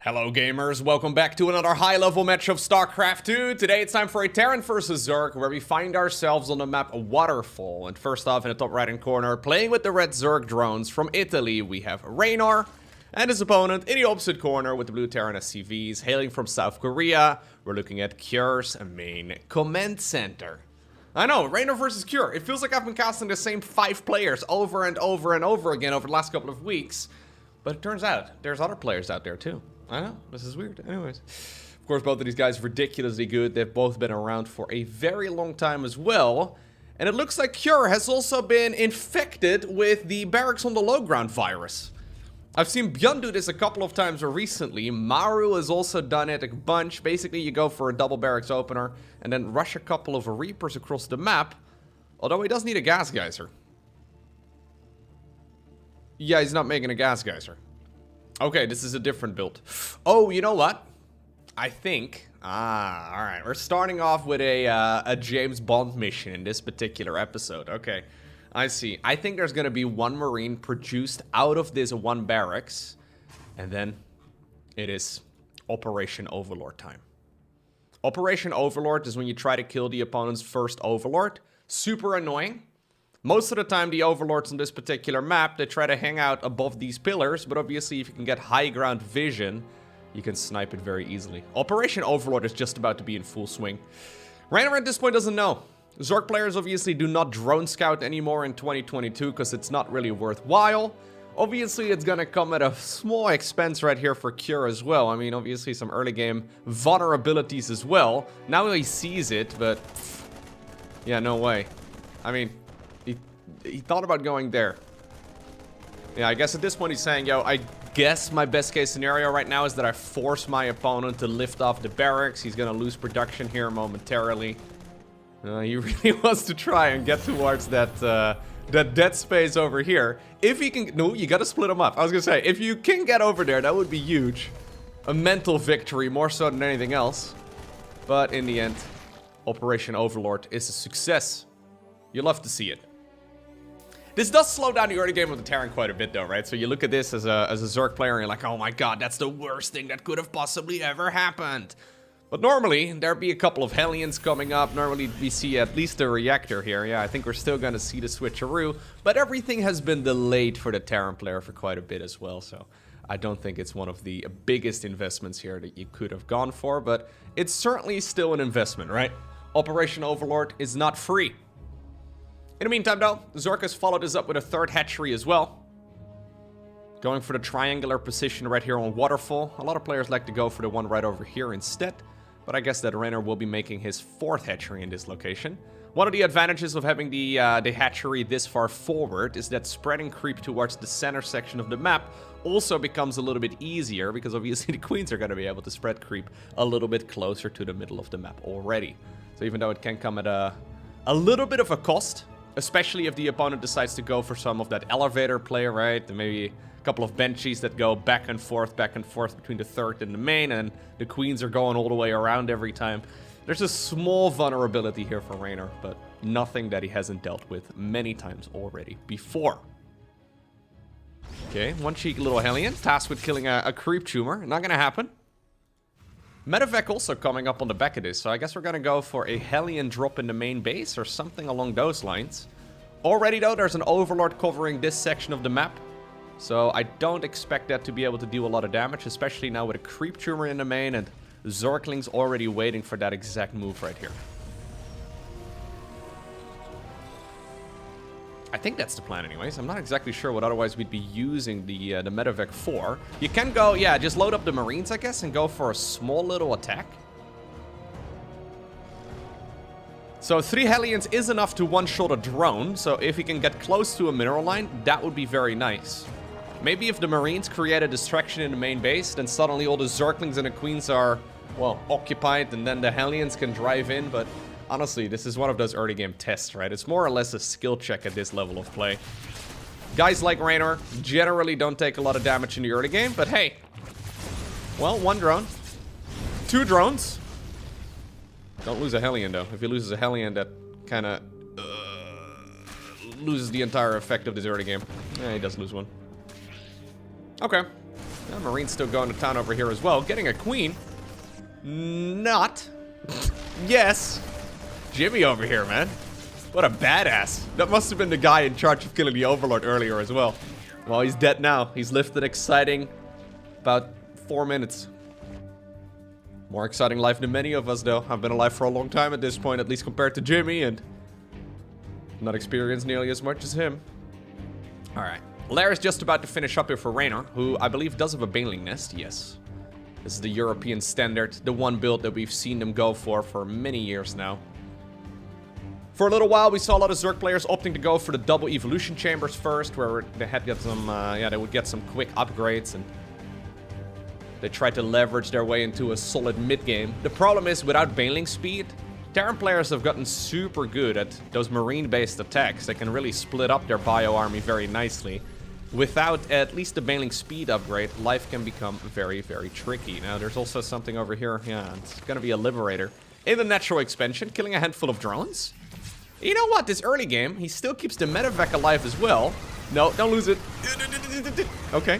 Hello gamers, welcome back to another high-level match of StarCraft 2. Today it's time for a Terran versus Zerg, where we find ourselves on the map Waterfall. And first off, in the top right-hand corner, playing with the red Zerg drones from Italy, we have Raynor. And his opponent in the opposite corner with the blue Terran SCVs, hailing from South Korea. We're looking at Kjur's main command center. I know, Raynor versus Kjur. It feels like I've been casting the same 5 players over and over and over again over the last couple of weeks. But it turns out, there's other players out there too. I know, this is weird. Anyways, of course, both of these guys are ridiculously good. They've both been around for a very long time as well. And it looks like Kjur has also been infected with the Barracks on the Low Ground virus. I've seen Björn do this a couple of times recently. Maru has also done it a bunch. Basically, you go for a double barracks opener and then rush a couple of Reapers across the map. Although he does need a gas geyser. Yeah, he's not making a gas geyser. Okay, this is a different build. Oh, you know what? I think... alright. We're starting off with a James Bond mission in this particular episode. Okay, I see. I think there's going to be one Marine produced out of this one barracks. And then it is Operation Overlord time. Operation Overlord is when you try to kill the opponent's first Overlord. Super annoying. Most of the time, the Overlords on this particular map, they try to hang out above these pillars, but obviously if you can get high ground vision, you can snipe it very easily. Operation Overlord is just about to be in full swing. Raynor at this point doesn't know. Zerg players obviously do not drone scout anymore in 2022 because it's not really worthwhile. Obviously, it's gonna come at a small expense right here for Kjur as well. I mean, obviously some early game vulnerabilities as well. Now he sees it, but yeah, no way. I mean, he thought about going there. Yeah, I guess at this point he's saying, yo, I guess my best case scenario right now is that I force my opponent to lift off the barracks. He's gonna lose production here momentarily. He really wants to try and get towards that dead space over here. If he can... No, you gotta split him up. I was gonna say, if you can get over there, that would be huge. A mental victory, more so than anything else. But in the end, Operation Overlord is a success. You love to see it. This does slow down the early game of the Terran quite a bit though, right? So you look at this as a Zerg player and you're like, oh my god, that's the worst thing that could have possibly ever happened. But normally, there'd be a couple of Hellions coming up. Normally, we see at least a reactor here. Yeah, I think we're still gonna see the switcheroo. But everything has been delayed for the Terran player for quite a bit as well. So I don't think it's one of the biggest investments here that you could have gone for. But it's certainly still an investment, right? Operation Overlord is not free. In the meantime, though, Zerg has followed this up with a third hatchery as well. Going for the triangular position right here on Waterfall. A lot of players like to go for the one right over here instead. But I guess that Raynor will be making his 4th hatchery in this location. One of the advantages of having the hatchery this far forward is that spreading creep towards the center section of the map also becomes a little bit easier, because obviously the queens are going to be able to spread creep a little bit closer to the middle of the map already. So even though it can come at a little bit of a cost, especially if the opponent decides to go for some of that elevator play, right? And maybe a couple of benchies that go back and forth between the 3rd and the main, and the queens are going all the way around every time. There's a small vulnerability here for Raynor, but nothing that he hasn't dealt with many times already before. Okay, one cheeky little Hellion, tasked with killing a creep tumor. Not gonna happen. Medevac also coming up on the back of this, so I guess we're gonna go for a Hellion drop in the main base or something along those lines. Already though, there's an Overlord covering this section of the map, so I don't expect that to be able to do a lot of damage, especially now with a creep tumor in the main and Zerglings already waiting for that exact move right here. I think that's the plan anyways. I'm not exactly sure what otherwise we'd be using the Medevac for. You can go, yeah, just load up the Marines, I guess, and go for a small little attack. So 3 Hellions is enough to one-shot a drone, so if you can get close to a mineral line, that would be very nice. Maybe if the Marines create a distraction in the main base, then suddenly all the Zerglings and the Queens are, well, occupied, and then the Hellions can drive in, but... honestly, this is one of those early game tests, right? It's more or less a skill check at this level of play. Guys like Raynor generally don't take a lot of damage in the early game, but hey. Well, 1 drone. 2 drones. Don't lose a Hellion, though. If he loses a Hellion, that kind of loses the entire effect of this early game. Yeah, he does lose one. Okay. Marine's still going to town over here as well. Getting a queen. Not. Yes. Jimmy over here, man. What a badass. That must have been the guy in charge of killing the Overlord earlier as well. Well, he's dead now. He's lived an exciting about 4 minutes. More exciting life than many of us, though. I've been alive for a long time at this point, at least compared to Jimmy, and not experienced nearly as much as him. Alright. Lair is just about to finish up here for Raynor, who I believe does have a Baneling Nest, yes. This is the European standard, the one build that we've seen them go for many years now. For a little while, we saw a lot of Zerg players opting to go for the double evolution chambers first, where they had got some, they would get some quick upgrades, and they tried to leverage their way into a solid mid-game. The problem is, without Baneling speed, Terran players have gotten super good at those marine-based attacks. They can really split up their bio army very nicely. Without at least the Baneling speed upgrade, life can become very, very tricky. Now, there's also something over here. Yeah, it's gonna be a Liberator. In the natural expansion, killing a handful of drones. You know what? This early game, he still keeps the Medivac alive as well. No, don't lose it. Okay.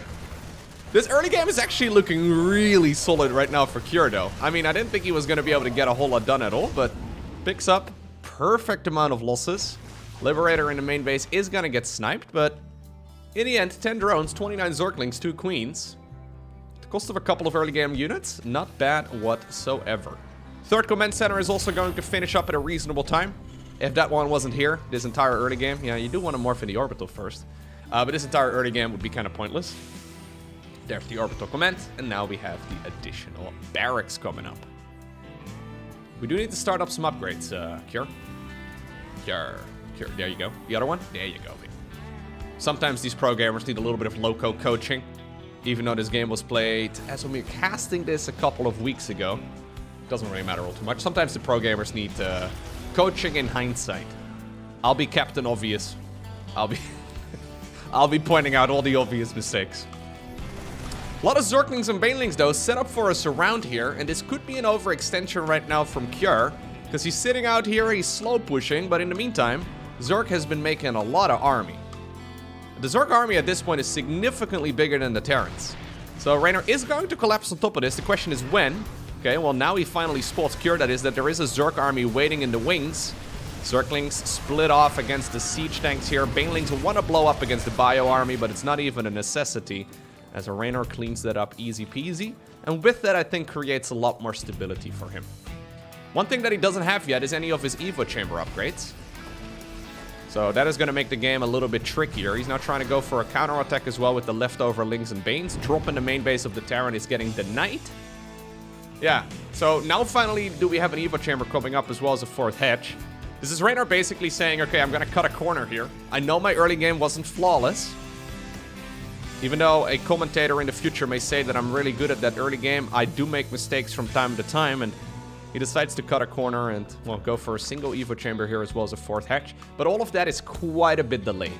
This early game is actually looking really solid right now for Cure, though. I mean, I didn't think he was going to be able to get a whole lot done at all, but picks up perfect amount of losses. Liberator in the main base is going to get sniped, but in the end, 10 drones, 29 Zorklings, 2 queens. The cost of a couple of early game units, not bad whatsoever. Third command center is also going to finish up at a reasonable time. If that one wasn't here, this entire early game, yeah, you do want to morph in the orbital first. But this entire early game would be kind of pointless. There's the orbital command, and now we have the additional barracks coming up. We do need to start up some upgrades, Cure. Cure. There you go. The other one? There you go. Sometimes these pro gamers need a little bit of loco coaching. Even though this game was played as when we were casting this a couple of weeks ago. Doesn't really matter all too much. Sometimes the pro gamers need coaching in hindsight. I'll be Captain Obvious. I'll be pointing out all the obvious mistakes. A lot of Zerglings and Banelings, though, set up for us around here, and this could be an overextension right now from Cure, because he's sitting out here, he's slow pushing, but in the meantime, Zerg has been making a lot of army. The Zerg army at this point is significantly bigger than the Terrans. So Raynor is going to collapse on top of this. The question is when. Okay, well now he finally spots Cure, that is, that there is a Zerg army waiting in the wings. Zerglings split off against the siege tanks here. Banelings want to blow up against the bio army, but it's not even a necessity, as Raynor cleans that up easy peasy. And with that, I think creates a lot more stability for him. One thing that he doesn't have yet is any of his Evo chamber upgrades. So that is going to make the game a little bit trickier. He's now trying to go for a counterattack as well with the leftover Lings and Banes. Dropping the main base of the Terran is getting denied. Yeah, so now finally do we have an Evo chamber coming up as well as a fourth hatch. This is Raynor basically saying, okay, I'm going to cut a corner here. I know my early game wasn't flawless. Even though a commentator in the future may say that I'm really good at that early game, I do make mistakes from time to time, and he decides to cut a corner and, well, go for a single Evo chamber here as well as a fourth hatch. But all of that is quite a bit delayed.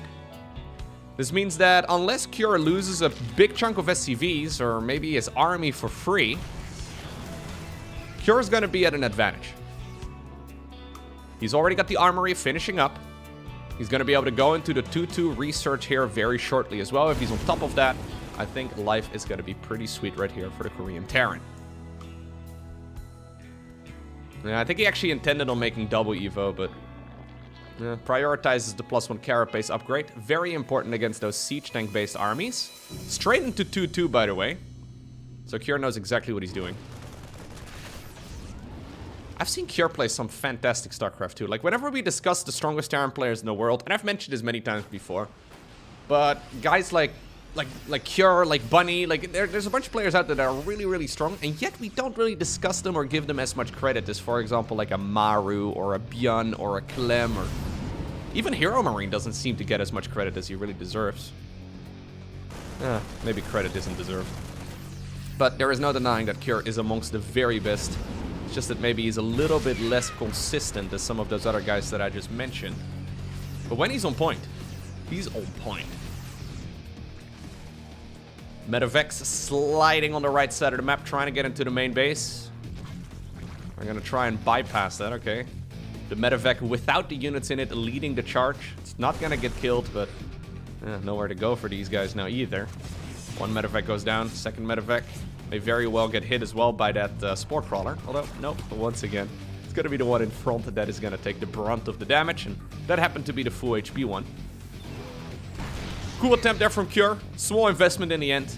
This means that unless Cure loses a big chunk of SCVs, or maybe his army for free, Cure is going to be at an advantage. He's already got the armory finishing up. He's going to be able to go into the 2-2 research here very shortly as well. If he's on top of that, I think life is going to be pretty sweet right here for the Korean Terran. Yeah, I think he actually intended on making double Evo, but prioritizes the +1 carapace upgrade. Very important against those siege tank-based armies. Straight into 2-2, by the way. So Cure knows exactly what he's doing. I've seen Cure play some fantastic StarCraft 2. Like, whenever we discuss the strongest Terran players in the world, and I've mentioned this many times before, but guys like Cure, like Bunny, like there's a bunch of players out there that are really, really strong, and yet we don't really discuss them or give them as much credit as, for example, like a Maru or a Bjorn or a Clem, or even Hero Marine doesn't seem to get as much credit as he really deserves. Maybe credit isn't deserved. But there is no denying that Cure is amongst the very best. It's just that maybe he's a little bit less consistent as some of those other guys that I just mentioned. But when he's on point, he's on point. Medivacs sliding on the right side of the map, trying to get into the main base. We're going to try and bypass that, okay. The Medivac without the units in it leading the charge. It's not going to get killed, but nowhere to go for these guys now either. One medevac goes down. Second medevac may very well get hit as well by that spore crawler. Although, nope, once again, it's going to be the one in front that is going to take the brunt of the damage. And that happened to be the full HP one. Cool attempt there from Cure. Small investment in the end.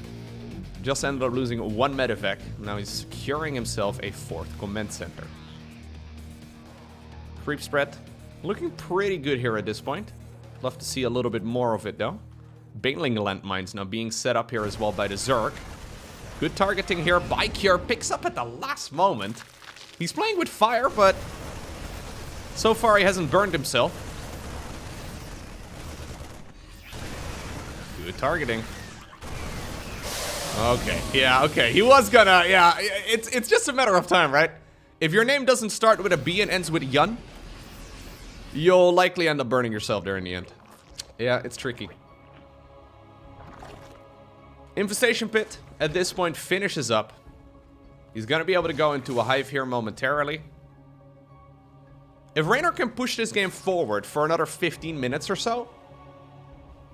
Just ended up losing one medevac. Now he's securing himself a 4th command center. Creep spread. Looking pretty good here at this point. Love to see a little bit more of it though. Baneling landmines now being set up here as well by the Zerg. Good targeting here by Cure. Picks up at the last moment. He's playing with fire, but so far he hasn't burned himself. Good targeting. Okay, yeah, okay. He was gonna, yeah, it's just a matter of time, right? If your name doesn't start with a B and ends with Yun, you'll likely end up burning yourself there in the end. Yeah, it's tricky. Infestation Pit, at this point, finishes up. He's gonna be able to go into a hive here momentarily. If Raynor can push this game forward for another 15 minutes or so,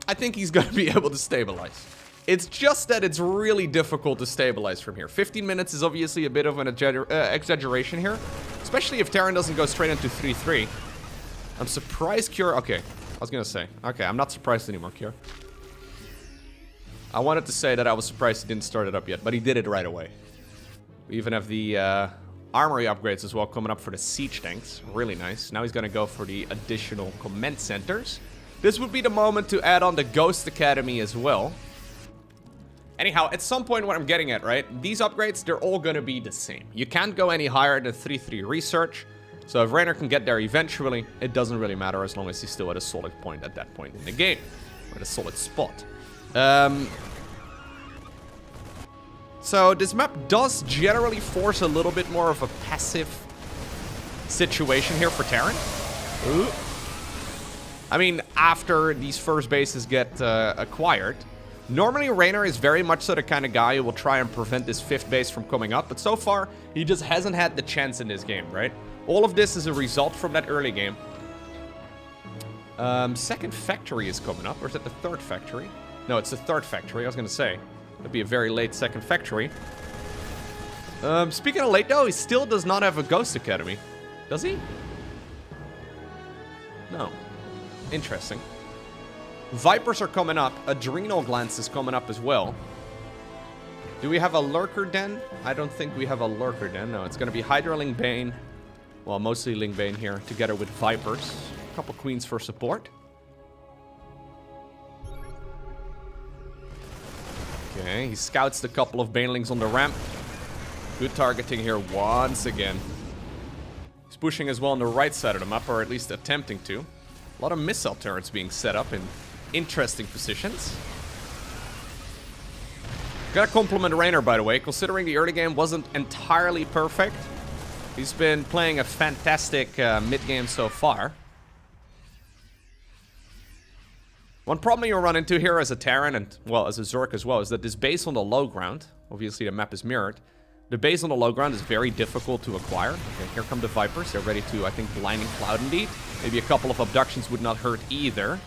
I think he's gonna be able to stabilize. It's just that it's really difficult to stabilize from here. 15 minutes is obviously a bit of an exaggeration here, especially if Terran doesn't go straight into 3-3. I'm surprised Cure... Okay, I was gonna say. Okay, I'm not surprised anymore, Cure. I wanted to say that I was surprised he didn't start it up yet, but he did it right away. We even have the armory upgrades as well coming up for the siege tanks. Really nice. Now he's gonna go for the additional command centers. This would be the moment to add on the Ghost Academy as well. Anyhow, at some point what I'm getting at, right? These upgrades, they're all gonna be the same. You can't go any higher than 3-3 research. So if Raynor can get there eventually, it doesn't really matter as long as he's still at a solid point at that point in the game. Or at a solid spot. So this map does generally force a little bit more of a passive situation here for Terran. Ooh. I mean, after these first bases get acquired, normally Raynor is very much so the kind of guy who will try and prevent this 5th base from coming up, but so far, he just hasn't had the chance in this game, right? All of this is a result from that early game. Second factory is coming up, or is it the 3rd factory? No, it's the 3rd factory, I was gonna say. That'd be a very late 2nd factory. Speaking of late though, he still does not have a Ghost Academy. Does he? No. Interesting. Vipers are coming up. Adrenal Glands is coming up as well. Do we have a Lurker Den? I don't think we have a Lurker Den. No, it's going to be Hydra Ling Bane. Well, mostly Ling Bane here, together with Vipers. A couple Queens for support. Okay, he scouts the couple of Banelings on the ramp. Good targeting here once again. He's pushing as well on the right side of the map, or at least attempting to. A lot of missile turrets being set up in interesting positions. Gotta compliment Raynor, by the way, considering the early game wasn't entirely perfect. He's been playing a fantastic mid-game so far. One problem you'll run into here as a Terran, and, well, as a Zerg as well, is that this base on the low ground, obviously the map is mirrored, the base on the low ground is very difficult to acquire. Okay, here come the Vipers. They're ready to, I think, Blinding Cloud indeed. Maybe a couple of abductions would not hurt either.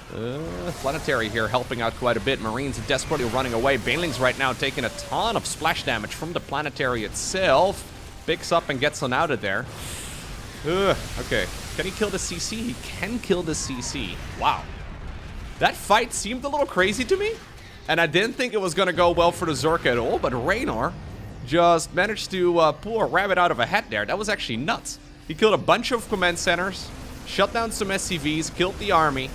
Planetary here helping out quite a bit. Marines desperately running away. Banelings right now taking a ton of splash damage from the Planetary itself. Picks up and gets on out of there. Okay. Can he kill the CC? He can kill the CC. Wow. That fight seemed a little crazy to me. And I didn't think it was going to go well for the Zerg at all. But Raynor just managed to pull a rabbit out of a hat there. That was actually nuts. He killed a bunch of command centers. Shut down some SCVs. Killed the army.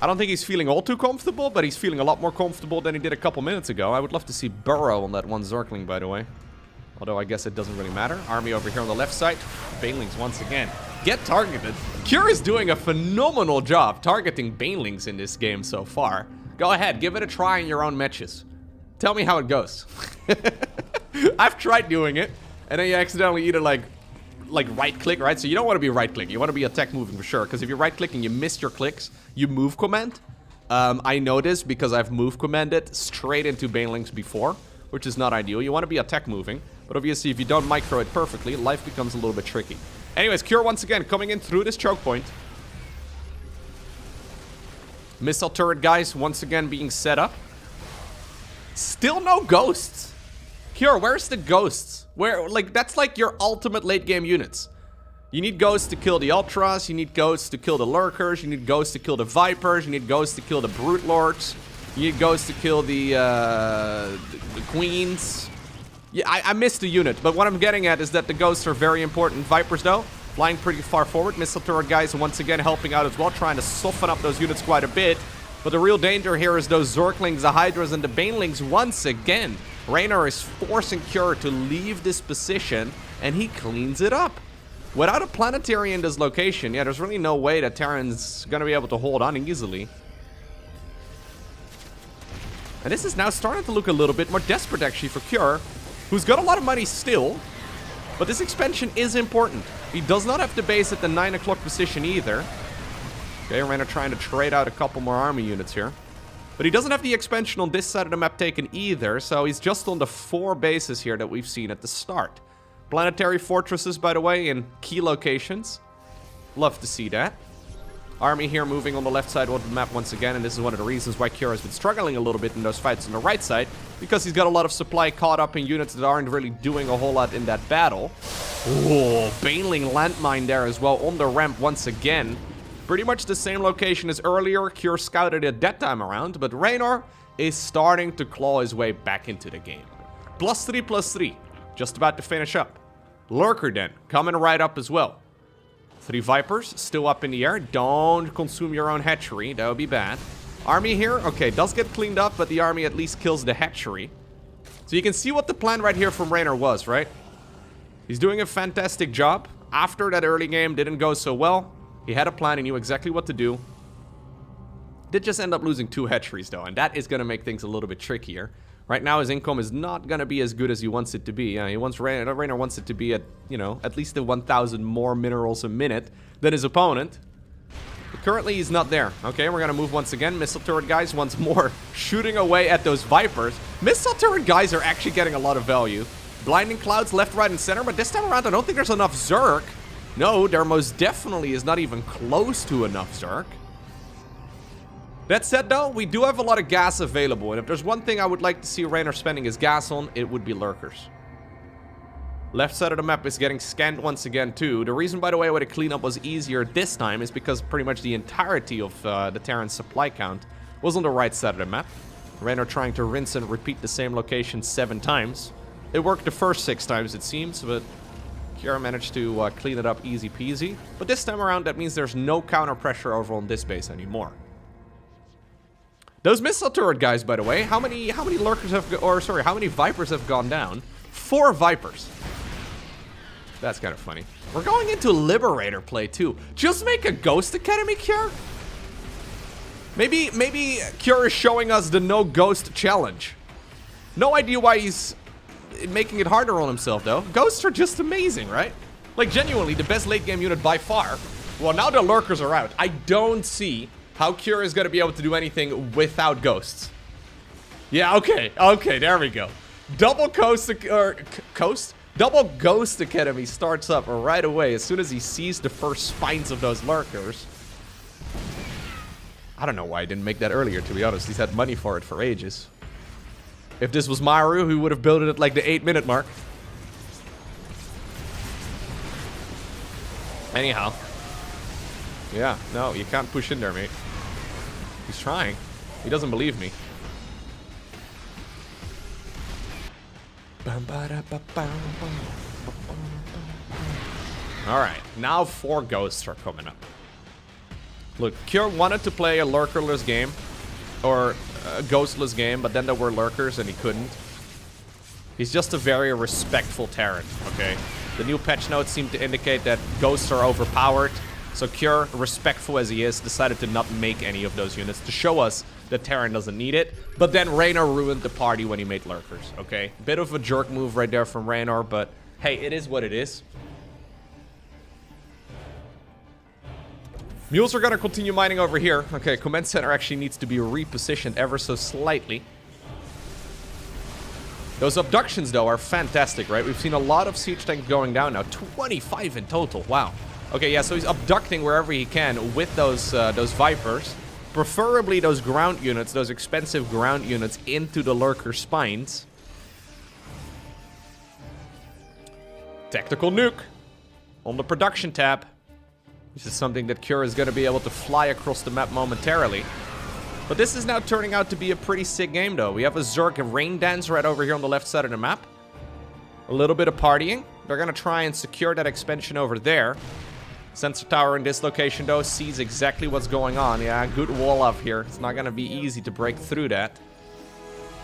I don't think he's feeling all too comfortable, but he's feeling a lot more comfortable than he did a couple minutes ago. I would love to see Burrow on that one Zergling, by the way. Although I guess it doesn't really matter. Army over here on the left side. Banelings once again. Get targeted. Cure is doing a phenomenal job targeting Banelings in this game so far. Go ahead, give it a try in your own matches. Tell me how it goes. I've tried doing it, and then you accidentally either like right-click, right? So you don't want to be right-clicking. You want to be attack moving for sure. Because if you're right-clicking, you miss your clicks. You move command. I know this because I've move commanded straight into Banelings before, which is not ideal. You want to be attack moving. But obviously, if you don't micro it perfectly, life becomes a little bit tricky. Anyways, Cure once again coming in through this choke point. Missile turret guys once again being set up. Still no ghosts. Cure, where's the ghosts? Where, like, that's like your ultimate late game units. You need ghosts to kill the ultras, you need ghosts to kill the lurkers, you need ghosts to kill the vipers, you need ghosts to kill the brute lords, you need ghosts to kill the queens. Yeah, I missed the unit, but what I'm getting at is that the ghosts are very important. Vipers, though, flying pretty far forward. Missile turret guys once again helping out as well, trying to soften up those units quite a bit. But the real danger here is those Zerglings, the Hydras, and the Banelings once again. Raynor is forcing Cure to leave this position, and he cleans it up. Without a planetary in this location, yeah, there's really no way that Terran's gonna be able to hold on easily. And this is now starting to look a little bit more desperate, actually, for Cure, who's got a lot of money still. But this expansion is important. He does not have to base at the 9 o'clock position either. Okay, Raynor trying to trade out a couple more army units here. But he doesn't have the expansion on this side of the map taken either, so he's just on the 4 bases here that we've seen at the start. Planetary fortresses, by the way, in key locations. Love to see that. Army here moving on the left side of the map once again, and this is one of the reasons why Cure has been struggling a little bit in those fights on the right side, because he's got a lot of supply caught up in units that aren't really doing a whole lot in that battle. Oh, Baneling landmine there as well on the ramp once again. Pretty much the same location as earlier. Cure scouted it that time around, but Raynor is starting to claw his way back into the game. +3/+3, just about to finish up. Lurker Den, coming right up as well. 3 Vipers, still up in the air. Don't consume your own hatchery, that would be bad. Army here, okay, does get cleaned up, but the army at least kills the hatchery. So you can see what the plan right here from Raynor was, right? He's doing a fantastic job. After that early game didn't go so well, he had a plan, he knew exactly what to do. Did just end up losing 2 hatcheries though, and that is going to make things a little bit trickier. Right now his income is not going to be as good as he wants it to be. Raynor wants it to be at, you know, at least the 1,000 more minerals a minute than his opponent. But currently he's not there. Okay, we're going to move once again. Missile turret guys once more shooting away at those Vipers. Missile turret guys are actually getting a lot of value. Blinding clouds left, right, and center, but this time around I don't think there's enough Zerg. No, there most definitely is not even close to enough Zerg. That said, though, we do have a lot of gas available, and if there's one thing I would like to see Raynor spending his gas on, it would be lurkers. Left side of the map is getting scanned once again, too. The reason, by the way, why the cleanup was easier this time is because pretty much the entirety of the Terran supply count was on the right side of the map. Raynor trying to rinse and repeat the same location 7 times. It worked the first 6 times, it seems, but Cure managed to clean it up easy peasy. But this time around, that means there's no counter pressure over on this base anymore. Those missile turret guys, by the way, how many lurkers have, or sorry, how many Vipers have gone down? 4 Vipers. That's kind of funny. We're going into Liberator play too. Just make a Ghost Academy, Cure? Maybe Cure is showing us the no ghost challenge. No idea why he's making it harder on himself though. Ghosts are just amazing, right? Like genuinely the best late game unit by far. Well, now the lurkers are out. I don't see how Cure is going to be able to do anything without ghosts. Yeah, okay, there we go. Double Ghost Academy starts up right away as soon as he sees the first spines of those lurkers. I don't know why I didn't make that earlier, to be honest. He's had money for it for ages. If this was Maru, he would have built it at like the 8-minute mark. Anyhow. Yeah, no, you can't push in there, mate. He's trying. He doesn't believe me. Alright, now 4 ghosts are coming up. Look, Cure wanted to play a lurkerless game. Or a ghostless game, but then there were lurkers and he couldn't. He's just a very respectful Terran, okay? The new patch notes seem to indicate that ghosts are overpowered. So Cure, respectful as he is, decided to not make any of those units to show us that Terran doesn't need it. But then Raynor ruined the party when he made lurkers, okay? Bit of a jerk move right there from Raynor, but hey, it is what it is. Mules are gonna continue mining over here. Okay, command center actually needs to be repositioned ever so slightly. Those abductions, though, are fantastic, right? We've seen a lot of siege tanks going down now. 25 in total, wow. Okay, yeah, so he's abducting wherever he can with those Vipers. Preferably those ground units, those expensive ground units, into the lurker spines. Tactical nuke on the production tab. This is something that Cure is going to be able to fly across the map momentarily. But this is now turning out to be a pretty sick game, though. We have a Zerg rain dance right over here on the left side of the map. A little bit of partying. They're going to try and secure that expansion over there. Sensor tower in this location, though, sees exactly what's going on. Yeah, good wall up here. It's not going to be easy to break through that.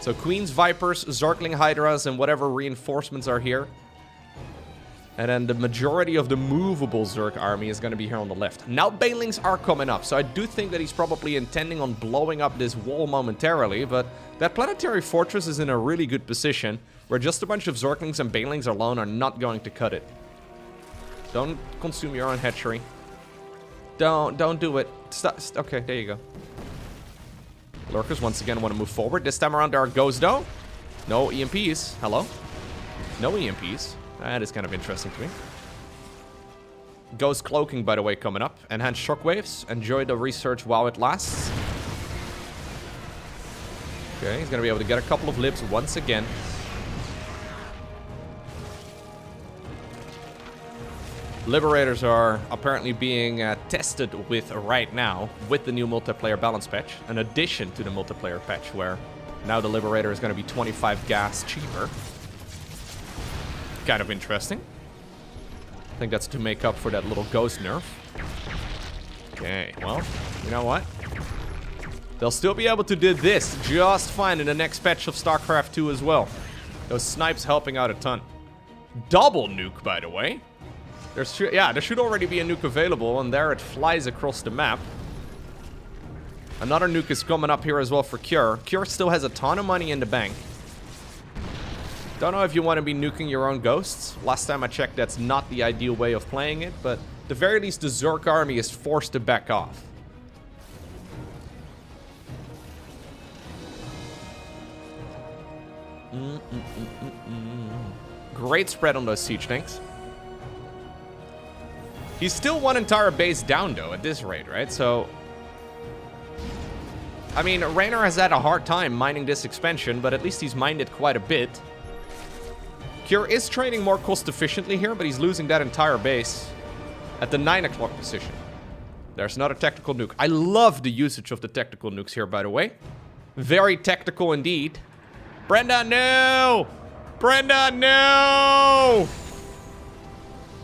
So Queen's Vipers, Zergling Hydras, and whatever reinforcements are here. And then the majority of the movable Zerg army is going to be here on the left. Now Banelings are coming up, so I do think that he's probably intending on blowing up this wall momentarily, but that Planetary Fortress is in a really good position, where just a bunch of Zerglings and Banelings alone are not going to cut it. Don't consume your own hatchery. Don't do it. Stop. Okay, there you go. Lurkers once again want to move forward. This time around there are ghosts, though. No EMPs. Hello? No EMPs. That is kind of interesting to me. Ghost Cloaking, by the way, coming up. Enhanced Shockwaves. Enjoy the research while it lasts. Okay, he's going to be able to get a couple of libs once again. Liberators are apparently being tested with right now with the new multiplayer balance patch. An addition to the multiplayer patch where now the Liberator is going to be 25 gas cheaper. Kind of interesting. I think that's to make up for that little ghost nerf. Okay, well, you know what? They'll still be able to do this just fine in the next patch of StarCraft 2 as well. Those snipes helping out a ton. Double nuke, by the way. There should already be a nuke available, and there it flies across the map. Another nuke is coming up here as well for Cure. Cure still has a ton of money in the bank. Don't know if you want to be nuking your own ghosts. Last time I checked, that's not the ideal way of playing it, but at the very least, the Zerg army is forced to back off. Great spread on those siege tanks. He's still one entire base down, though, at this rate, right? So, I mean, Raynor has had a hard time mining this expansion, but at least he's mined it quite a bit. Cure is trading more cost efficiently here, but he's losing that entire base at the 9 o'clock position. There's another tactical nuke. I love the usage of the tactical nukes here, by the way. Very tactical indeed. Brenda, no! Brenda, no!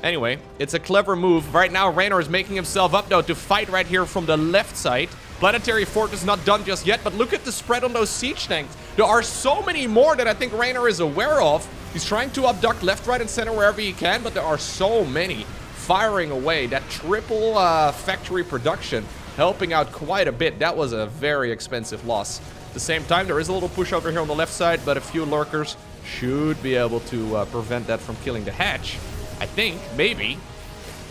Anyway, it's a clever move. Right now, Raynor is making himself up, though, to fight right here from the left side. Planetary Fortress not done just yet, but look at the spread on those siege tanks. There are so many more that I think Raynor is aware of. He's trying to abduct left, right, and center wherever he can, but there are so many firing away. That triple factory production helping out quite a bit. That was a very expensive loss. At the same time, there is a little push over here on the left side, but a few lurkers should be able to prevent that from killing the hatch. I think, maybe,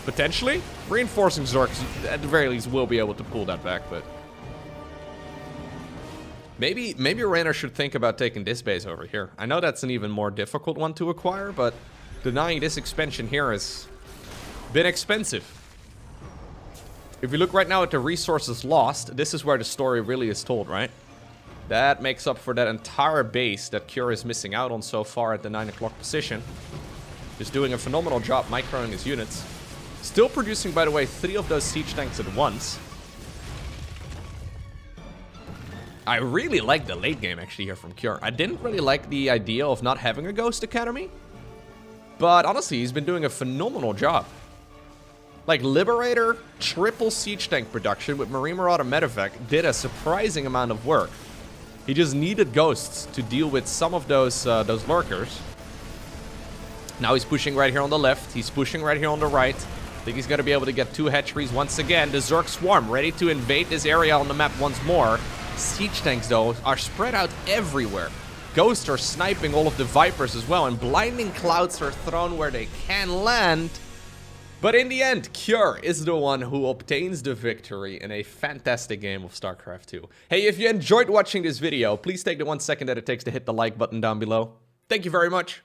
potentially. Reinforcing Zergs, at the very least, will be able to pull that back, but maybe Raynor should think about taking this base over here. I know that's an even more difficult one to acquire, but denying this expansion here has been expensive. If you look right now at the resources lost, this is where the story really is told, right? That makes up for that entire base that Cure is missing out on so far at the 9 o'clock position. Just doing a phenomenal job microing his units. Still producing, by the way, 3 of those siege tanks at once. I really like the late game, actually, here from Cure. I didn't really like the idea of not having a Ghost Academy. But honestly, he's been doing a phenomenal job. Like, Liberator, triple siege tank production with Marine Marauder Medevac did a surprising amount of work. He just needed Ghosts to deal with some of those lurkers. Now he's pushing right here on the left. He's pushing right here on the right. I think he's going to be able to get 2 hatcheries once again. The Zerg Swarm ready to invade this area on the map once more. Siege tanks, though, are spread out everywhere. Ghosts are sniping all of the Vipers as well, and blinding clouds are thrown where they can land. But in the end, Cure is the one who obtains the victory in a fantastic game of StarCraft 2. Hey, if you enjoyed watching this video, please take the 1 second that it takes to hit the like button down below. Thank you very much.